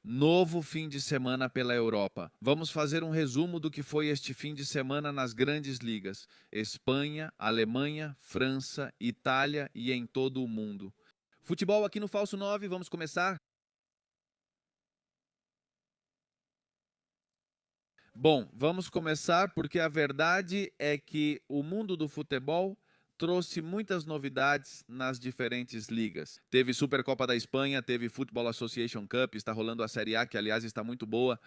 Novo fim de semana pela Europa. Vamos fazer um resumo do que foi este fim de semana nas grandes ligas: Espanha, Alemanha, França, Itália e em todo o mundo. Futebol aqui no Falso 9, vamos começar? Bom, vamos começar porque a verdade é que o mundo do futebol trouxe muitas novidades nas diferentes ligas. Teve Supercopa da Espanha, teve Football Association Cup, está rolando a Série A, que aliás está muito boa.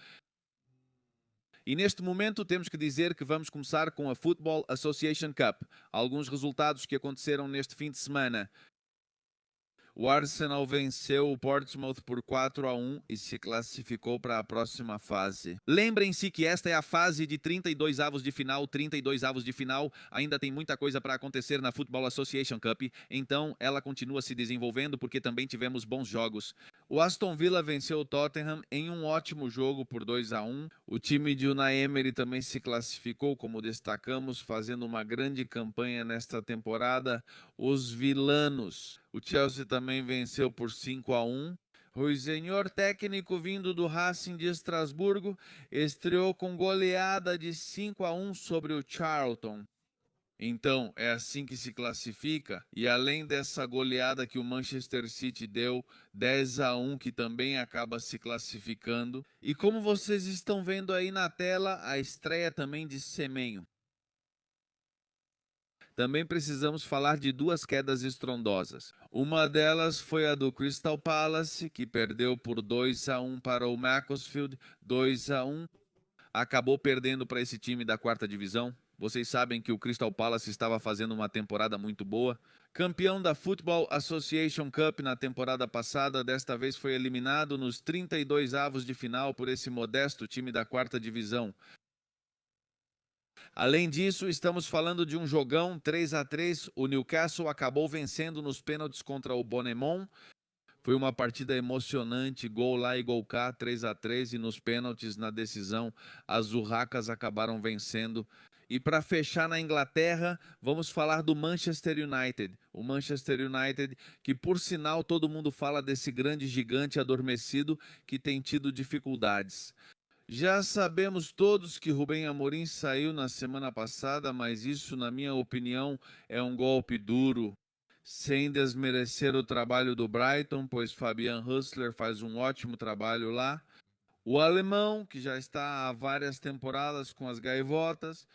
E neste momento temos que dizer que vamos começar com a Football Association Cup. Alguns resultados que aconteceram neste fim de semana. O Arsenal venceu o Portsmouth por 4-1 e se classificou para a próxima fase. Lembrem-se que esta é a fase de 32 avos de final, 32 avos de final. Ainda tem muita coisa para acontecer na Football Association Cup, então ela continua se desenvolvendo porque também tivemos bons jogos. O Aston Villa venceu o Tottenham em um ótimo jogo por 2-1. O time de Unai Emery também se classificou, como destacamos, fazendo uma grande campanha nesta temporada. Os vilanos. O Chelsea também venceu por 5-1. O senhor técnico vindo do Racing de Estrasburgo estreou com goleada de 5-1 sobre o Charlton. Então, é assim que se classifica. E além dessa goleada que o Manchester City deu, 10-1, que também acaba se classificando. E como vocês estão vendo aí na tela, a estreia também de Semenyo. Também precisamos falar de duas quedas estrondosas. Uma delas foi a do Crystal Palace, que perdeu por 2-1 para o Macclesfield, 2-1. Acabou perdendo para esse time da quarta divisão. Vocês sabem que o Crystal Palace estava fazendo uma temporada muito boa. Campeão da Football Association Cup na temporada passada, desta vez foi eliminado nos 32 avos de final por esse modesto time da quarta divisão. Além disso, estamos falando de um jogão 3-3. O Newcastle acabou vencendo nos pênaltis contra o Bournemouth. Foi uma partida emocionante, gol lá e gol cá, 3-3, e nos pênaltis, na decisão, as Urracas acabaram vencendo. E para fechar na Inglaterra, vamos falar do Manchester United. O Manchester United, que por sinal todo mundo fala desse grande gigante adormecido que tem tido dificuldades. Já sabemos todos que Rubem Amorim saiu na semana passada, mas isso, na minha opinião, é um golpe duro, sem desmerecer o trabalho do Brighton, pois Fabian Hustler faz um ótimo trabalho lá. O alemão, que já está há várias temporadas com as Gaivotas,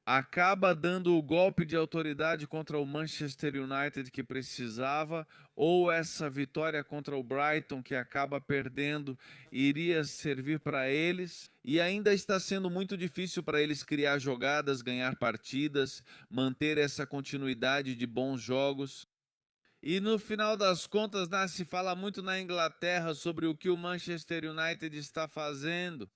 acaba dando o golpe de autoridade contra o Manchester United que precisava, ou essa vitória contra o Brighton que acaba perdendo iria servir para eles, e ainda está sendo muito difícil para eles criar jogadas, ganhar partidas, manter essa continuidade de bons jogos. E no final das contas, se fala muito na Inglaterra sobre o que o Manchester United está fazendo.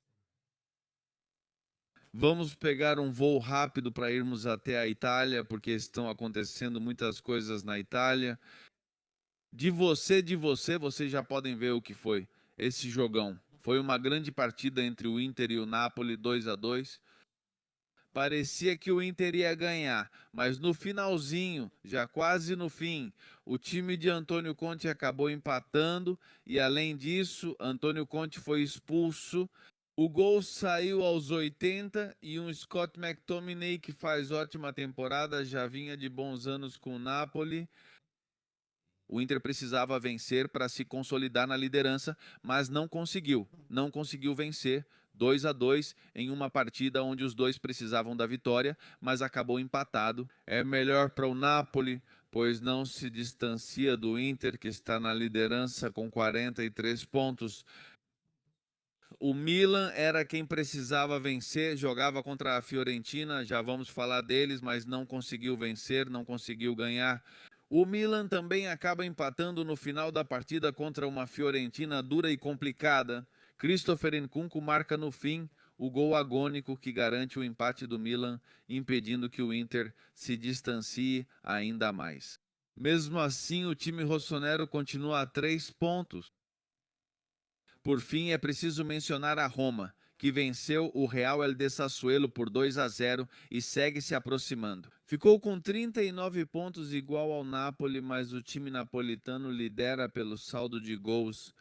Vamos pegar um voo rápido para irmos até a Itália, porque estão acontecendo muitas coisas na Itália. Vocês já podem ver o que foi esse jogão. Foi uma grande partida entre o Inter e o Napoli, 2-2. Parecia que o Inter ia ganhar, mas no finalzinho, já quase no fim, o time de Antônio Conte acabou empatando e, além disso, Antônio Conte foi expulso. O gol saiu aos 80 e um Scott McTominay, que faz ótima temporada, já vinha de bons anos com o Napoli. O Inter precisava vencer para se consolidar na liderança, mas não conseguiu. Não conseguiu vencer 2-2 em uma partida onde os dois precisavam da vitória, mas acabou empatado. É melhor para o Napoli, pois não se distancia do Inter, que está na liderança com 43 pontos. O Milan era quem precisava vencer, jogava contra a Fiorentina, já vamos falar deles, mas não conseguiu vencer, não conseguiu ganhar. O Milan também acaba empatando no final da partida contra uma Fiorentina dura e complicada. Christopher Nkunku marca no fim o gol agônico que garante o empate do Milan, impedindo que o Inter se distancie ainda mais. Mesmo assim, o time rossonero continua a 3 pontos. Por fim, é preciso mencionar a Roma, que venceu o Real El de Sassuolo por 2-0 e segue se aproximando. Ficou com 39 pontos, igual ao Napoli, mas o time napolitano lidera pelo saldo de gols.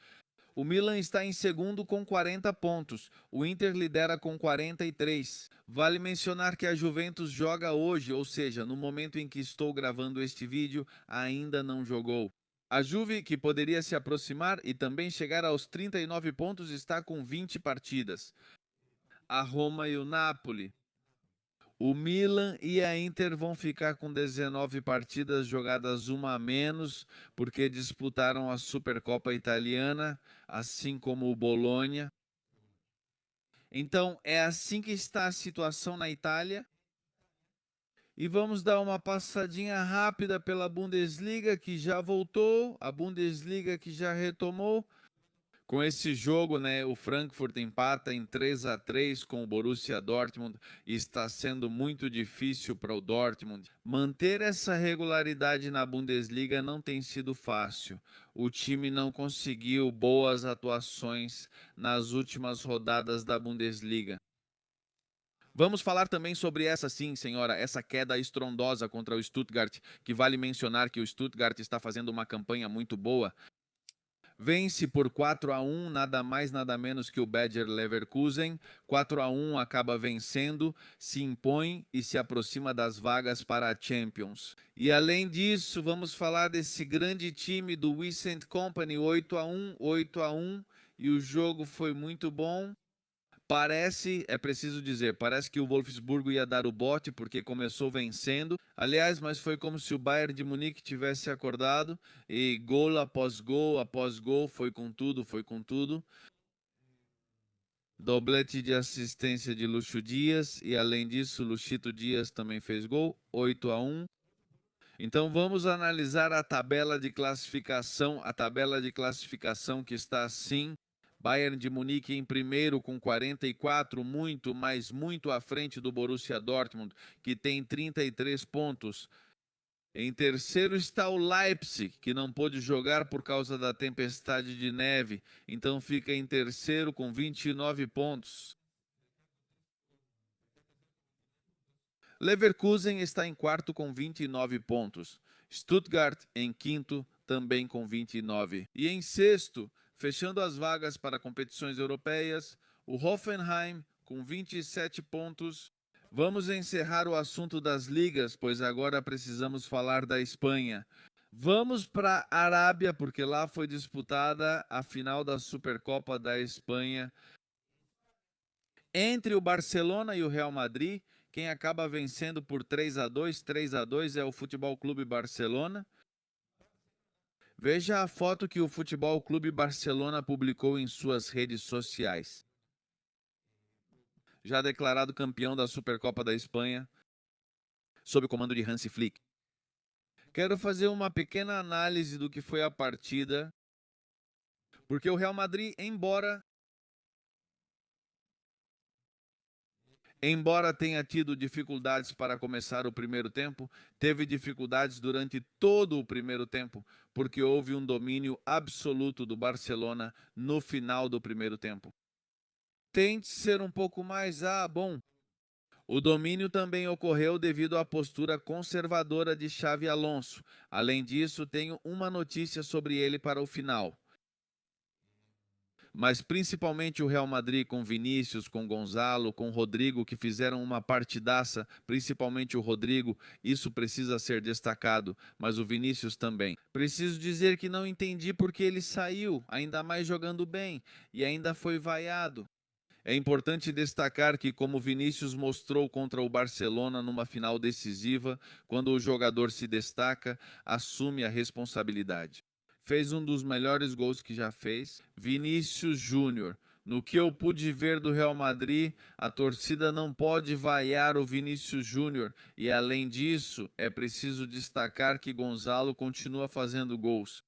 O Milan está em segundo com 40 pontos, o Inter lidera com 43. Vale mencionar que a Juventus joga hoje, ou seja, no momento em que estou gravando este vídeo, ainda não jogou. A Juve, que poderia se aproximar e também chegar aos 39 pontos, está com 20 partidas. A Roma e o Napoli. O Milan e a Inter vão ficar com 19 partidas jogadas, uma a menos, porque disputaram a Supercopa Italiana, assim como o Bologna. Então, é assim que está a situação na Itália. E vamos dar uma passadinha rápida pela Bundesliga, que já voltou, a Bundesliga que já retomou. Com esse jogo, né, o Frankfurt empata em 3-3 com o Borussia Dortmund e está sendo muito difícil para o Dortmund. Manter essa regularidade na Bundesliga não tem sido fácil. O time não conseguiu boas atuações nas últimas rodadas da Bundesliga. Vamos falar também sobre essa sim, senhora, essa queda estrondosa contra o Stuttgart, que vale mencionar que o Stuttgart está fazendo uma campanha muito boa. Vence por 4-1, nada mais nada menos que o Bayer Leverkusen. 4-1, acaba vencendo, se impõe e se aproxima das vagas para a Champions. E além disso, vamos falar desse grande time do Vicent Company, 8-1, e o jogo foi muito bom. Parece, é preciso dizer, parece que o Wolfsburgo ia dar o bote porque começou vencendo. Aliás, mas foi como se o Bayern de Munique tivesse acordado e gol após gol, foi com tudo, foi com tudo. Doblete de assistência de Lúcio Dias e além disso, Luchito Dias também fez gol, 8-1. Então vamos analisar a tabela de classificação que está assim. Bayern de Munique em primeiro com 44, muito, mas muito à frente do Borussia Dortmund, que tem 33 pontos. Em terceiro está o Leipzig, que não pôde jogar por causa da tempestade de neve, então fica em terceiro com 29 pontos. Leverkusen está em quarto com 29 pontos. Stuttgart em quinto, também com 29. E em sexto, fechando as vagas para competições europeias, o Hoffenheim com 27 pontos. Vamos encerrar o assunto das ligas, pois agora precisamos falar da Espanha. Vamos para a Arábia, porque lá foi disputada a final da Supercopa da Espanha entre o Barcelona e o Real Madrid. Quem acaba vencendo por 3-2 é o Futebol Clube Barcelona. Veja a foto que o Futebol Clube Barcelona publicou em suas redes sociais. Já declarado campeão da Supercopa da Espanha, sob o comando de Hansi Flick. Quero fazer uma pequena análise do que foi a partida, porque o Real Madrid, embora tenha tido dificuldades para começar o primeiro tempo, teve dificuldades durante todo o primeiro tempo, porque houve um domínio absoluto do Barcelona no final do primeiro tempo. Tente ser um pouco mais bom. O domínio também ocorreu devido à postura conservadora de Xavi Alonso. Além disso, tenho uma notícia sobre ele para o final. Mas principalmente o Real Madrid com Vinícius, com Gonzalo, com Rodrigo, que fizeram uma partidaça, principalmente o Rodrigo, isso precisa ser destacado, mas o Vinícius também. Preciso dizer que não entendi porque ele saiu, ainda mais jogando bem, e ainda foi vaiado. É importante destacar que, como Vinícius mostrou contra o Barcelona numa final decisiva, quando o jogador se destaca, assume a responsabilidade. Fez um dos melhores gols que já fez. Vinícius Júnior. No que eu pude ver do Real Madrid, a torcida não pode vaiar o Vinícius Júnior. E além disso, é preciso destacar que Gonzalo continua fazendo gols.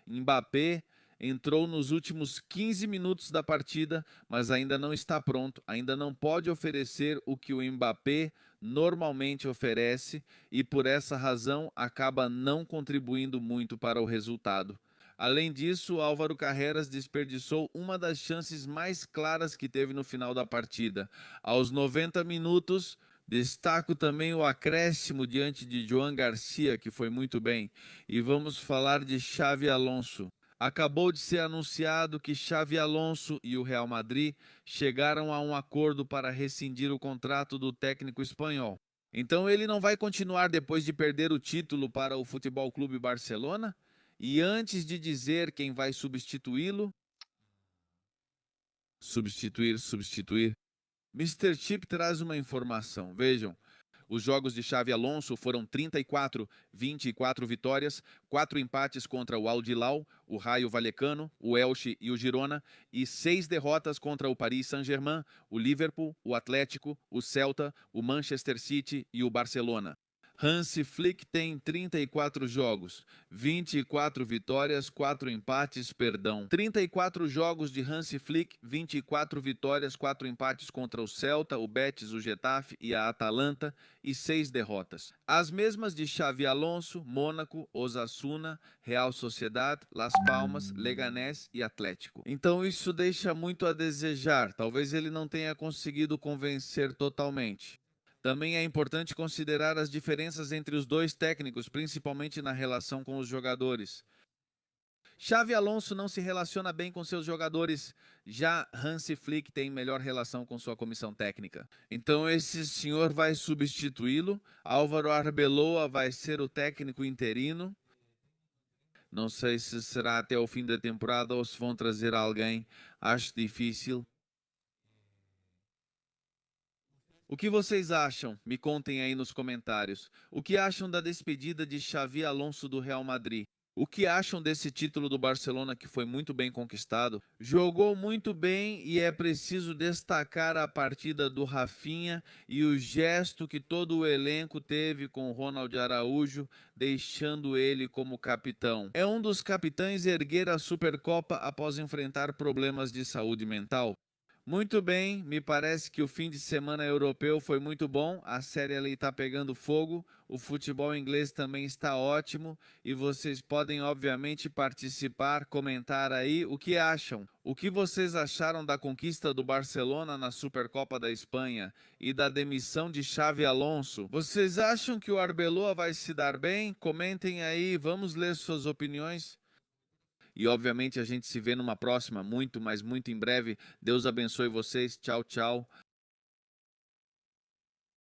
Mbappé entrou nos últimos 15 minutos da partida, mas ainda não está pronto, ainda não pode oferecer o que o Mbappé normalmente oferece e por essa razão acaba não contribuindo muito para o resultado. Além disso, Álvaro Carreras desperdiçou uma das chances mais claras que teve no final da partida. Aos 90 minutos, destaco também o acréscimo diante de Joan Garcia, que foi muito bem. E vamos falar de Xavi Alonso. Acabou de ser anunciado que Xavi Alonso e o Real Madrid chegaram a um acordo para rescindir o contrato do técnico espanhol. Então ele não vai continuar depois de perder o título para o Futebol Clube Barcelona? E antes de dizer quem vai substituí-lo, substituir, Mr. Chip traz uma informação. Vejam, os jogos de Xavi Alonso foram 34, 24 vitórias, 4 empates contra o Al Hilal, o Rayo Vallecano, o Elche e o Girona, e 6 derrotas contra o Paris Saint-Germain, o Liverpool, o Atlético, o Celta, o Manchester City e o Barcelona. Hansi Flick tem 34 jogos, 24 vitórias, 4 empates, 34 jogos de Hansi Flick, 24 vitórias, 4 empates contra o Celta, o Betis, o Getafe e a Atalanta e 6 derrotas. As mesmas de Xavi Alonso, Mônaco, Osasuna, Real Sociedad, Las Palmas, Leganés e Atlético. Então isso deixa muito a desejar, talvez ele não tenha conseguido convencer totalmente. Também é importante considerar as diferenças entre os dois técnicos, principalmente na relação com os jogadores. Xavi Alonso não se relaciona bem com seus jogadores, já Hansi Flick tem melhor relação com sua comissão técnica. Então esse senhor vai substituí-lo, Álvaro Arbeloa vai ser o técnico interino. Não sei se será até o fim da temporada ou se vão trazer alguém, acho difícil. O que vocês acham? Me contem aí nos comentários. O que acham da despedida de Xavi Alonso do Real Madrid? O que acham desse título do Barcelona que foi muito bem conquistado? Jogou muito bem e é preciso destacar a partida do Rafinha e o gesto que todo o elenco teve com o Ronald Araújo, deixando ele como capitão. É um dos capitães a erguer a Supercopa após enfrentar problemas de saúde mental. Muito bem, me parece que o fim de semana europeu foi muito bom, a Série A está pegando fogo, o futebol inglês também está ótimo e vocês podem obviamente participar, comentar aí o que acham. O que vocês acharam da conquista do Barcelona na Supercopa da Espanha e da demissão de Xavi Alonso? Vocês acham que o Arbeloa vai se dar bem? Comentem aí, vamos ler suas opiniões. E obviamente a gente se vê numa próxima, muito, mas muito em breve. Deus abençoe vocês. Tchau, tchau.